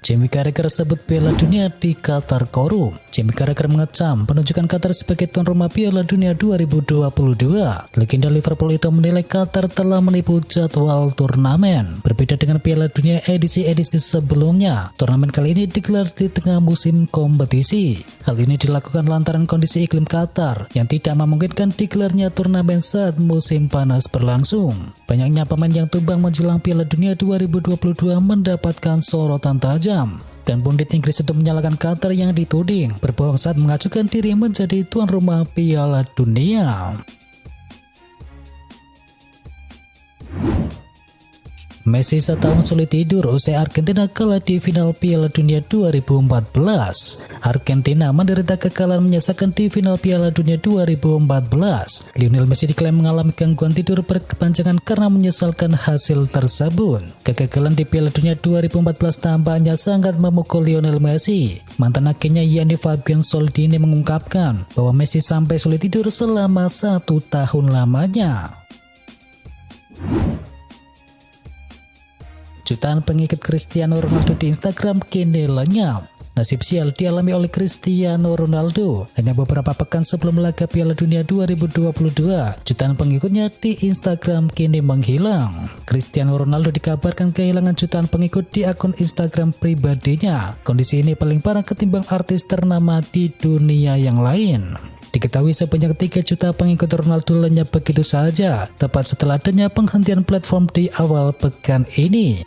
Jamie Carragher sebut Piala Dunia di Qatar korup. Jamie Carragher mengecam penunjukan Qatar sebagai tuan rumah Piala Dunia 2022. Legenda Liverpool itu menilai Qatar telah menipu jadwal turnamen. Berbeda dengan Piala Dunia edisi-edisi sebelumnya, turnamen kali ini digelar di tengah musim kompetisi. Hal ini dilakukan lantaran kondisi iklim Qatar yang tidak memungkinkan digelarnya turnamen saat musim panas berlangsung. Banyaknya pemain yang tumbang menjelang Piala Dunia 2022 mendapatkan sorotan tajam. Dan pundit Inggris itu menyalahkan Qatar yang dituding berbohong saat mengajukan diri menjadi tuan rumah Piala Dunia. Messi setahun sulit tidur usai Argentina kalah di final Piala Dunia 2014. Argentina menderita kekalahan menyesakan di final Piala Dunia 2014. Lionel Messi diklaim mengalami gangguan tidur berkepanjangan karena menyesalkan hasil tersebut. Kegagalan di Piala Dunia 2014 tampaknya sangat memukul Lionel Messi. Mantan agennya yakni Fabian Soldini mengungkapkan bahwa Messi sampai sulit tidur selama 1 tahun lamanya. Jutaan pengikut Cristiano Ronaldo di Instagram kini lenyap. Nasib sial dialami oleh Cristiano Ronaldo. Hanya beberapa pekan sebelum laga Piala Dunia 2022, jutaan pengikutnya di Instagram kini menghilang. Cristiano Ronaldo dikabarkan kehilangan jutaan pengikut di akun Instagram pribadinya. Kondisi ini paling parah ketimbang artis ternama di dunia yang lain. Diketahui sebanyak 3 juta pengikut Ronaldo lenyap begitu saja, tepat setelah adanya penghentian platform di awal pekan ini.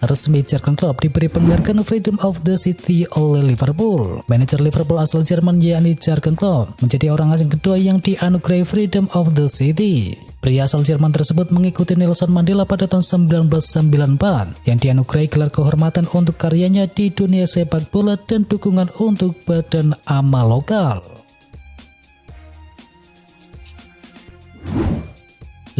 Resmi Jurgen Klopp diberi penghargaan Freedom of the City oleh Liverpool. Manajer Liverpool asal Jerman yakni Jurgen Klopp menjadi orang asing kedua yang dianugerahi Freedom of the City. Pria asal Jerman tersebut mengikuti Nelson Mandela pada tahun 1994 yang dianugerahi gelar kehormatan untuk karyanya di dunia sepak bola dan dukungan untuk badan amal lokal.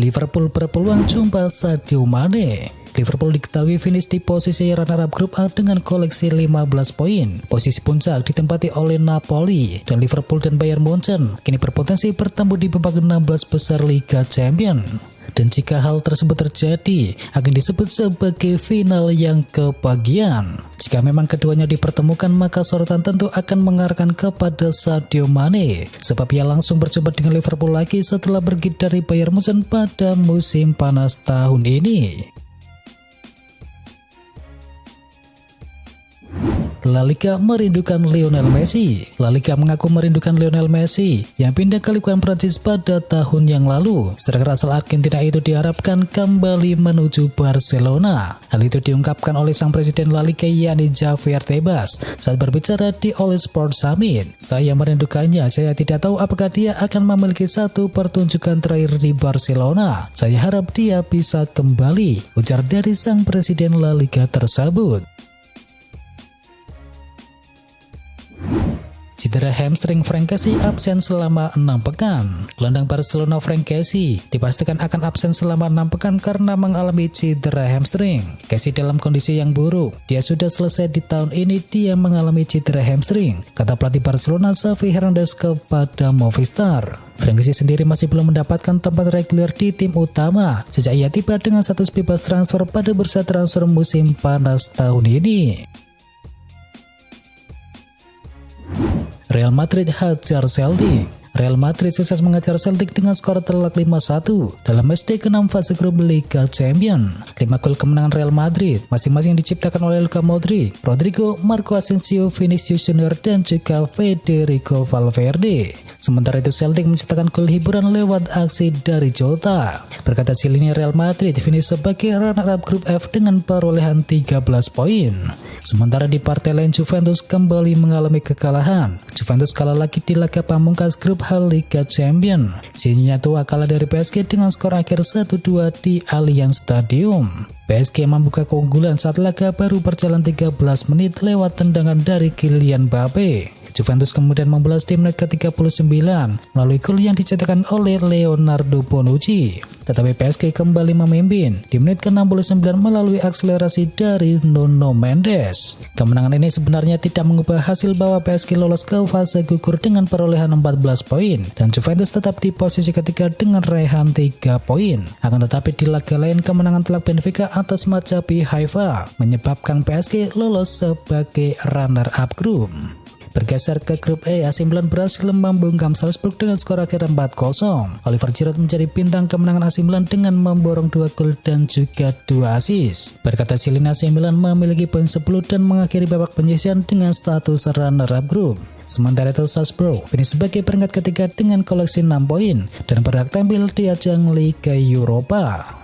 Liverpool berpeluang jumpa Sadio Mane. Liverpool diketahui finish di posisi runner-up grup A dengan koleksi 15 poin. Posisi puncak ditempati oleh Napoli dan Liverpool dan Bayern Munchen kini berpotensi bertemu di babak 16 besar Liga Champions. Dan jika hal tersebut terjadi, akan disebut sebagai final yang kebagian. Jika memang keduanya dipertemukan, maka sorotan tentu akan mengarahkan kepada Sadio Mane, sebab ia langsung berjumpa dengan Liverpool lagi setelah pergi dari Bayern Munchen pada musim panas tahun ini. La Liga merindukan Lionel Messi. La Liga mengaku merindukan Lionel Messi yang pindah ke Liga Prancis pada tahun yang lalu. Striker asal Argentina itu diharapkan kembali menuju Barcelona. Hal itu diungkapkan oleh sang presiden La Liga yakni Javier Tebas saat berbicara di All Sports Summit. Saya merindukannya, saya tidak tahu apakah dia akan memiliki satu pertunjukan terakhir di Barcelona. Saya harap dia bisa kembali, ujar dari sang presiden La Liga tersebut. Cedera hamstring Frank Kessie absen selama 6 pekan. Gelandang Barcelona Frank Kessie dipastikan akan absen selama 6 pekan karena mengalami cedera hamstring. Kessie dalam kondisi yang buruk. Dia sudah selesai di tahun ini, dia mengalami cedera hamstring, kata pelatih Barcelona Xavi Hernandez kepada Movistar. Frank Kessie sendiri masih belum mendapatkan tempat reguler di tim utama sejak ia tiba dengan status bebas transfer pada bursa transfer musim panas tahun ini. Real Madrid hajar Celtic. Real Madrid sukses mengejar Celtic dengan skor telak 5-1 dalam matchday ke-6 fase grup Liga Champions. 5 gol kemenangan Real Madrid masing-masing diciptakan oleh Luka Modric, Rodrigo, Marco Asensio, Vinicius Junior dan juga Federico Valverde. Sementara itu Celtic menciptakan gol hiburan lewat aksi dari Jota. Berkata Silini, Real Madrid finish sebagai runner-up grup F dengan perolehan 13 poin. Sementara di partai lain Juventus kembali mengalami kekalahan. Juventus kalah lagi di laga pamungkas grup H Liga Champions. Sininya tua kalah dari PSG dengan skor akhir 1-2 di Allianz Stadium. PSG membuka keunggulan saat laga baru berjalan 13 menit lewat tendangan dari Kylian Mbappe. Juventus kemudian membalas di menit ke-39 melalui gol yang dicetakkan oleh Leonardo Bonucci. Tetapi PSG kembali memimpin di menit ke-69 melalui akselerasi dari Nuno Mendes. Kemenangan ini sebenarnya tidak mengubah hasil bahwa PSG lolos ke fase gugur dengan perolehan 14 poin dan Juventus tetap di posisi ketiga dengan raihan 3 poin. Akan tetapi di laga lain kemenangan telak Benfica atas Maccabi Haifa menyebabkan PSG lolos sebagai runner-up grup. Bergeser ke grup E, AC Milan berhasil membungkam Salzburg dengan skor akhir 4-0. Oliver Giroud menjadi bintang kemenangan AC Milan dengan memborong 2 gol dan juga 2 assist. Berkat hasil ini AC Milan memiliki poin 10 dan mengakhiri babak penyisihan dengan status runner-up grup. Sementara itu Salzburg finish sebagai peringkat ketiga dengan koleksi 6 poin dan berhak tampil di ajang Liga Eropa.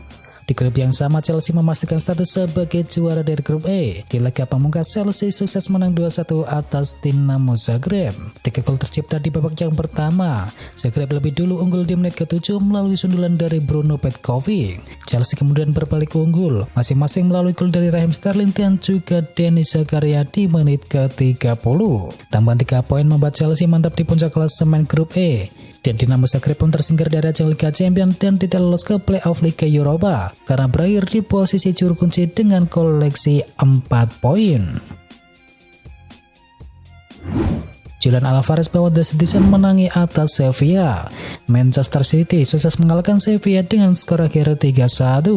Di grup yang sama, Chelsea memastikan status sebagai juara dari grup E. Di laga pamungkas, Chelsea sukses menang 2-1 atas Dinamo Zagreb. 3 gol tercipta di babak yang pertama. Zagreb lebih dulu unggul di menit ke-7 melalui sundulan dari Bruno Petkovic. Chelsea kemudian berbalik unggul, masing-masing melalui gol dari Raheem Sterling dan juga Denis Zakaria di menit ke-30. Tambahan 3 poin membuat Chelsea mantap di puncak klasemen grup E. Dan Dinamo Zagreb pun tersingkir dari ajang Liga Champions dan tidak lolos ke playoff Liga Eropa karena berakhir di posisi juru kunci dengan koleksi 4 poin. Julian Alvarez bawa The Citizen menangi atas Sevilla. Manchester City sukses mengalahkan Sevilla dengan skor akhir 3-1.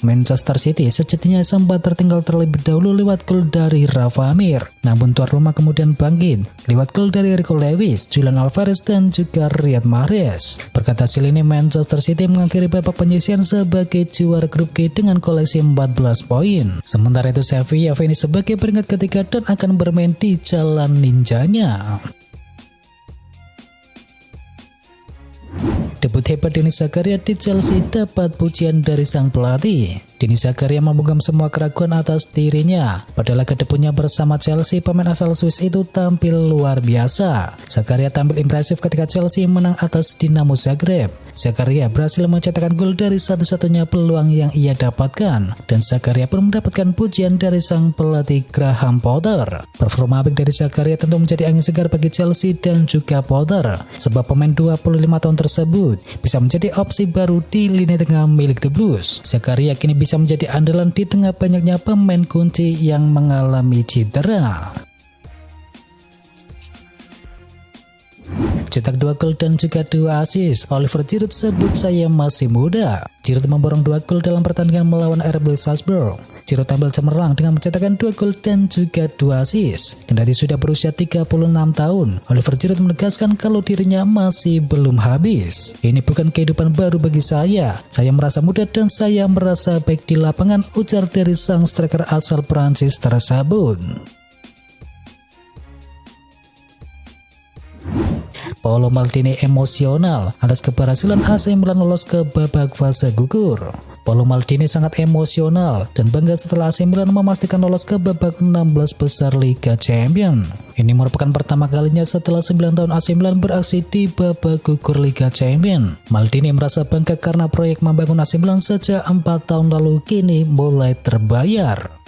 Manchester City sejatinya sempat tertinggal terlebih dahulu lewat gol dari Rafa Mir. Namun tuan rumah kemudian bangkit lewat gol dari Rico Lewis, Julian Alvarez dan juga Riyad Mahrez. Berkat hasil ini Manchester City mengakhiri babak penyisihan sebagai juara grup G dengan koleksi 14 poin. Sementara itu Sevilla finish sebagai peringkat ketiga dan akan bermain di jalan ninjanya. Debut hebat Denis Zakaria di Chelsea dapat pujian dari sang pelatih. Denis Zakaria membungkam semua keraguan atas dirinya. Pada laga debutnya bersama Chelsea, pemain asal Swiss itu tampil luar biasa. Zakaria tampil impresif ketika Chelsea menang atas Dinamo Zagreb. Zakaria berhasil mencetakkan gol dari satu-satunya peluang yang ia dapatkan. Dan Zakaria pun mendapatkan pujian dari sang pelatih Graham Potter. Performa apik dari Zakaria tentu menjadi angin segar bagi Chelsea dan juga Potter. Sebab pemain 25 tahun tersebut bisa menjadi opsi baru di lini tengah milik The Blues. Zakaria kini bisa menjadi andalan di tengah banyaknya pemain kunci yang mengalami cedera. Cetak 2 gol dan juga 2 assist. Oliver Giroud sebut saya masih muda. Giroud memborong 2 gol dalam pertandingan melawan RB Salzburg. Giroud tampil cemerlang dengan mencetakkan 2 gol dan juga 2 assist. Kendati sudah berusia 36 tahun, Oliver Giroud menegaskan kalau dirinya masih belum habis. Ini bukan kehidupan baru bagi saya. Saya merasa muda dan saya merasa baik di lapangan, ujar dari sang striker asal Prancis tersebut. Paolo Maldini emosional atas keberhasilan AC Milan lolos ke babak fase gugur. Paolo Maldini sangat emosional dan bangga setelah AC Milan memastikan lolos ke babak 16 besar Liga Champions. Ini merupakan pertama kalinya setelah 9 tahun AC Milan beraksi di babak gugur Liga Champions. Maldini merasa bangga karena proyek membangun AC Milan sejak 4 tahun lalu kini mulai terbayar.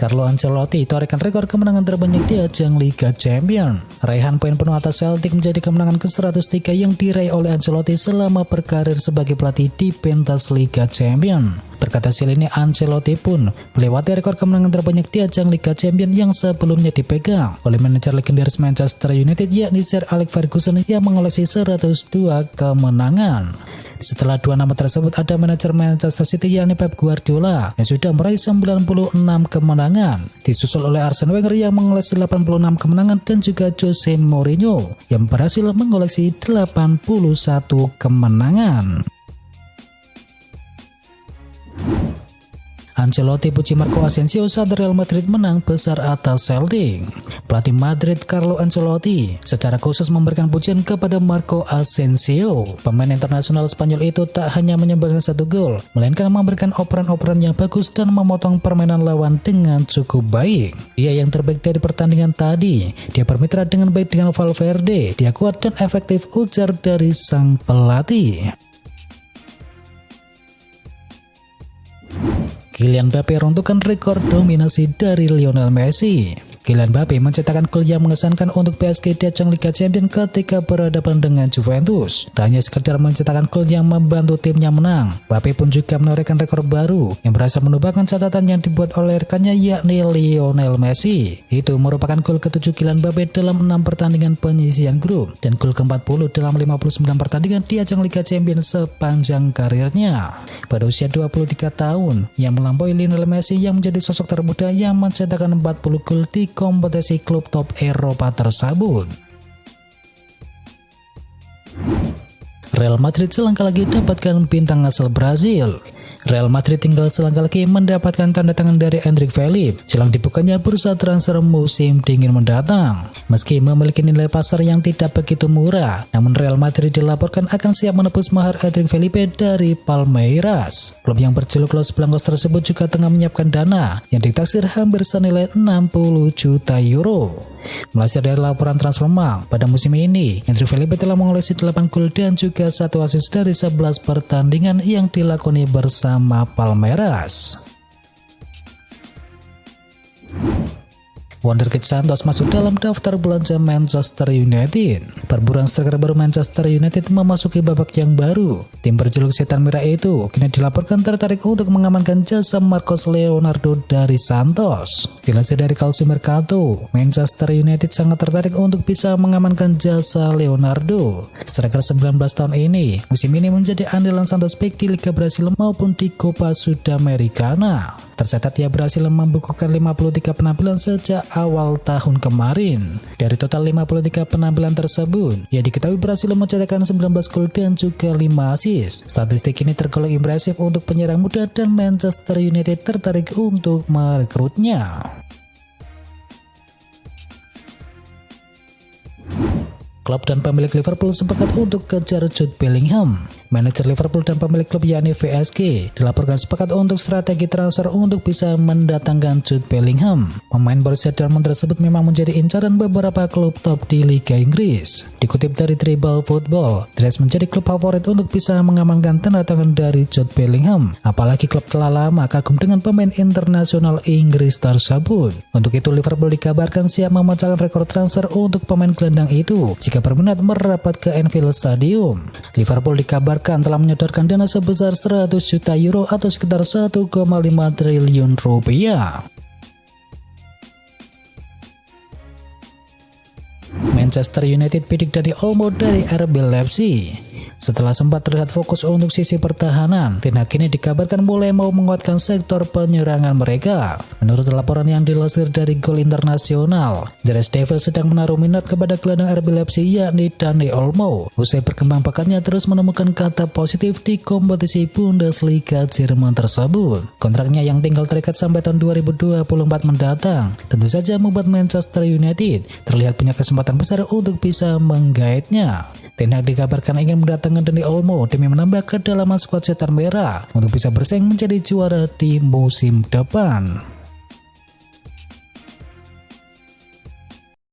Carlo Ancelotti torehkan rekor kemenangan terbanyak di ajang Liga Champions. Raihan poin penuh atas Celtic menjadi kemenangan ke-103 yang diraih oleh Ancelotti selama berkarir sebagai pelatih di pentas Liga Champions. Berkat hasil ini, Ancelotti pun melewati rekor kemenangan terbanyak di ajang Liga Champions yang sebelumnya dipegang oleh manajer legendaris Manchester United yakni Sir Alex Ferguson yang mengoleksi 102 kemenangan. Setelah 2 nama tersebut ada manajer Manchester City yakni Pep Guardiola yang sudah meraih 96 kemenangan, disusul oleh Arsene Wenger yang mengoleksi 86 kemenangan dan juga Jose Mourinho yang berhasil mengoleksi 81 kemenangan. Ancelotti puji Marco Asensio saat Real Madrid menang besar atas Celtic. Pelatih Madrid Carlo Ancelotti secara khusus memberikan pujian kepada Marco Asensio. Pemain internasional Spanyol itu tak hanya menyumbangkan 1 gol, melainkan memberikan operan-operan yang bagus dan memotong permainan lawan dengan cukup baik. Dia yang terbaik dari pertandingan tadi. Dia bermitra dengan baik dengan Valverde. Dia kuat dan efektif, ujar dari sang pelatih. Kylian Mbappe runtuhkan rekor dominasi dari Lionel Messi. Kylian Mbappe mencetakkan gol yang mengesankan untuk PSG di ajang Liga Champions ketika berhadapan dengan Juventus. Tak hanya sekedar mencetakkan gol yang membantu timnya menang, Mbappe pun juga menorehkan rekor baru yang berhasil menubahkan catatan yang dibuat oleh rekannya yakni Lionel Messi. Itu merupakan gol ke-7 Kylian Mbappe dalam 6 pertandingan penyisihan grup dan gol ke-40 dalam 59 pertandingan di ajang Liga Champions sepanjang karirnya. Pada usia 23 tahun, yang melampaui Lionel Messi yang menjadi sosok termuda yang mencetakkan 40 gol di kompetisi klub top Eropa tersebut. Real Madrid selangkah lagi dapatkan bintang asal Brazil. Real Madrid tinggal selangkah lagi mendapatkan tanda tangan dari Endrick Felipe jelang dibukanya bursa transfer musim dingin mendatang. Meski memiliki nilai pasar yang tidak begitu murah, namun Real Madrid dilaporkan akan siap menebus mahar Endrick Felipe dari Palmeiras. Klub yang berjuluk Los Blancos tersebut juga tengah menyiapkan dana yang ditaksir hampir senilai 60 juta euro. Melansir dari laporan Transfermarkt, pada musim ini Endrick Felipe telah mengoleksi 8 gol dan juga 1 assist dari 11 pertandingan yang dilakoni bersama Palmeiras. Wonderkid Santos masuk dalam daftar belanja Manchester United. Perburuan striker baru Manchester United memasuki babak yang baru. Tim berjuluk Setan Merah itu kini dilaporkan tertarik untuk mengamankan jasa Marcos Leonardo dari Santos. Dilansir dari Calcio Mercato, Manchester United sangat tertarik untuk bisa mengamankan jasa Leonardo. Striker 19 tahun ini musim ini menjadi andalan Santos baik di Liga Brasil maupun di Copa Sudamericana. Tercatat ia berhasil membukukan 53 penampilan sejak awal tahun kemarin. Dari total 53 penampilan tersebut, ia diketahui berhasil mencetakkan 19 gol dan juga 5 assist. Statistik ini tergolong impresif untuk penyerang muda dan Manchester United tertarik untuk merekrutnya. Klub dan pemilik Liverpool sepakat untuk kejar Jude Bellingham. Manajer Liverpool dan pemilik klub yakni VSG dilaporkan sepakat untuk strategi transfer untuk bisa mendatangkan Jude Bellingham. Pemain Borussia Dortmund tersebut memang menjadi incaran beberapa klub top di Liga Inggris. Dikutip dari Dribble Football, Dress menjadi klub favorit untuk bisa mengamankan tanda tangan dari Jude Bellingham. Apalagi klub telah lama kagum dengan pemain internasional Inggris tersebut. Untuk itu Liverpool dikabarkan siap memecahkan rekor transfer untuk pemain gelandang itu jika berminat merapat ke Anfield Stadium. Liverpool dikabarkan telah menyodorkan dana sebesar 100 juta euro atau sekitar 1,5 triliun rupiah. Manchester United bidik Dani Olmo dari RB Leipzig. Setelah sempat terlihat fokus untuk sisi pertahanan, Ten Hag kini dikabarkan mulai mau menguatkan sektor penyerangan mereka. Menurut laporan yang dilansir dari Gol Internasional, The Red Devils sedang menaruh minat kepada gelandang RB Leipzig yakni Dani Olmo. Usai berkembang pekatnya terus menemukan kata positif di kompetisi Bundesliga Jerman tersebut. Kontraknya yang tinggal terikat sampai tahun 2024 mendatang tentu saja membuat Manchester United terlihat punya kesempatan besar untuk bisa menggaetnya. Ten Hag dikabarkan ingin mendatangkan Dani Olmo demi menambah kedalaman skuad Setan Merah untuk bisa bersaing menjadi juara di musim depan.